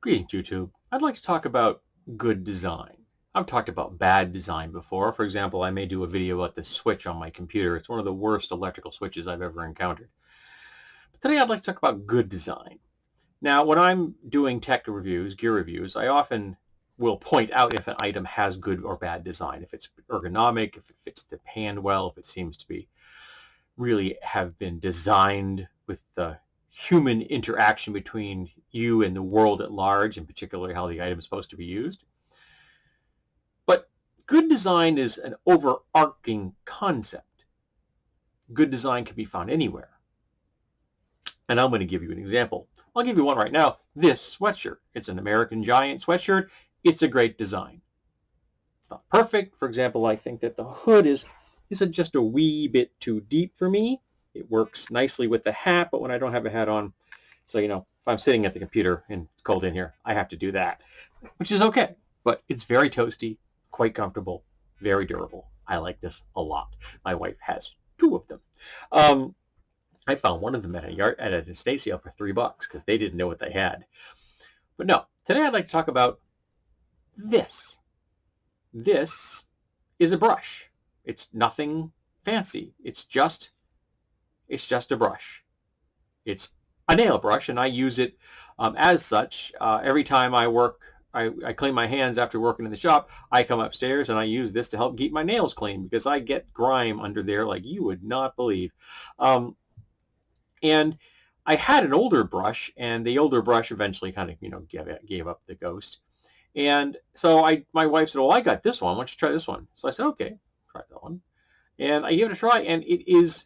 Greetings, YouTube. I'd like to talk about good design. I've talked about bad design before. For example, I may do a video about the switch on my computer. It's one of the worst electrical switches I've ever encountered. But today I'd like to talk about good design. Now, when I'm doing tech reviews, gear reviews, I often will point out if an item has good or bad design, if it's ergonomic, if it fits the hand well, if it seems to be really have been designed with the human interaction between you and the world at large, and particularly how the item is supposed to be used. But good design is an overarching concept. Good design can be found anywhere. And I'm going to give you an example. I'll give you one right now. This sweatshirt. It's an American Giant sweatshirt. It's a great design. It's not perfect. For example, I think that the hood is just a wee bit too deep for me. It works nicely with the hat, but when I don't have a hat on, so, if I'm sitting at the computer and it's cold in here, I have to do that, which is okay. But it's very toasty, quite comfortable, very durable. I like this a lot. My wife has two of them. I found one of them at an estate sale for $3 because they didn't know what they had. But no, today I'd like to talk about this. This is a brush. It's nothing fancy. It's just a brush. It's a nail brush, and I use it as such. Every time I clean my hands after working in the shop, I come upstairs and I use this to help keep my nails clean because I get grime under there like you would not believe. And I had an older brush, and the older brush eventually kind of, gave up the ghost. And so my wife said, well, I got this one. Why don't you try this one? So I said, okay, try that one. And I gave it a try, and it is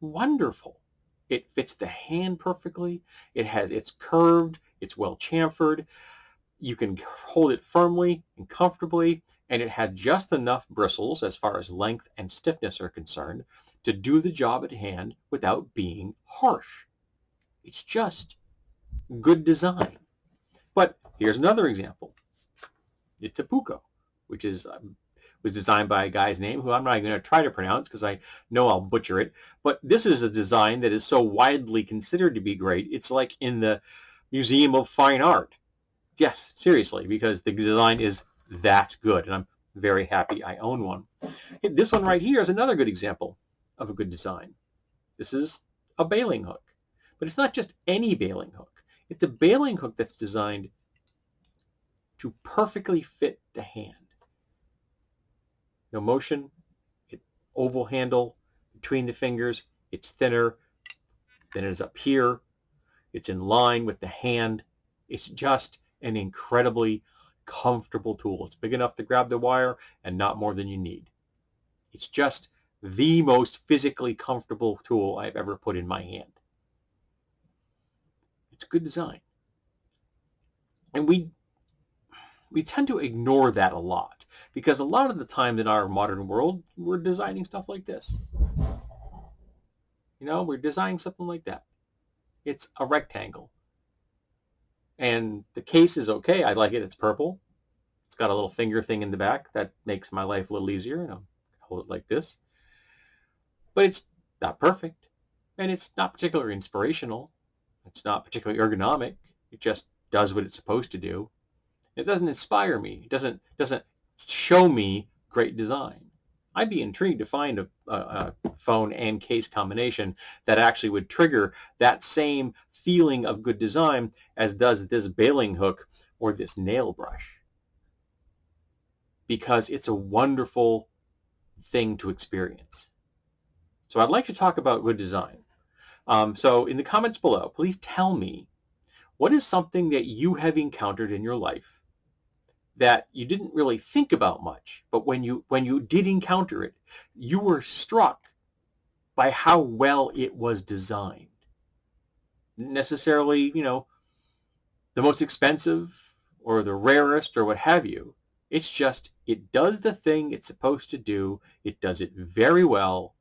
wonderful. It fits the hand perfectly. It's curved. It's well chamfered. You can hold it firmly and comfortably, and it has just enough bristles as far as length and stiffness are concerned to do the job at hand without being harsh. It's just good design. But here's another example. It's a Puko, which was designed by a guy's name who I'm not even going to try to pronounce because I know I'll butcher it. But this is a design that is so widely considered to be great. It's like in the Museum of Fine Art. Yes, seriously, because the design is that good, and I'm very happy I own one. This one right here is another good example of a good design. This is a bailing hook, but it's not just any bailing hook. It's a bailing hook that's designed to perfectly fit the hand. No motion, oval handle between the fingers. It's thinner than it is up here. It's in line with the hand. It's just an incredibly comfortable tool. It's big enough to grab the wire and not more than you need. It's just the most physically comfortable tool I've ever put in my hand. It's good design. And we tend to ignore that a lot because a lot of the time in our modern world, we're designing stuff like this. We're designing something like that. It's a rectangle. And the case is okay. I like it. It's purple. It's got a little finger thing in the back. That makes my life a little easier. I'll hold it like this. But it's not perfect. And it's not particularly inspirational. It's not particularly ergonomic. It just does what it's supposed to do. It doesn't inspire me. It doesn't show me great design. I'd be intrigued to find a phone and case combination that actually would trigger that same feeling of good design as does this bailing hook or this nail brush. Because it's a wonderful thing to experience. So I'd like to talk about good design. So in the comments below, please tell me what is something that you have encountered in your life that you didn't really think about much, but when you did encounter it, you were struck by how well it was designed. Necessarily, the most expensive or the rarest or what have you. It's just, it does the thing it's supposed to do. It does it very well,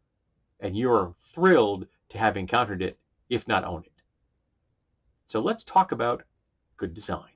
and you're thrilled to have encountered it, if not own it. So let's talk about good design.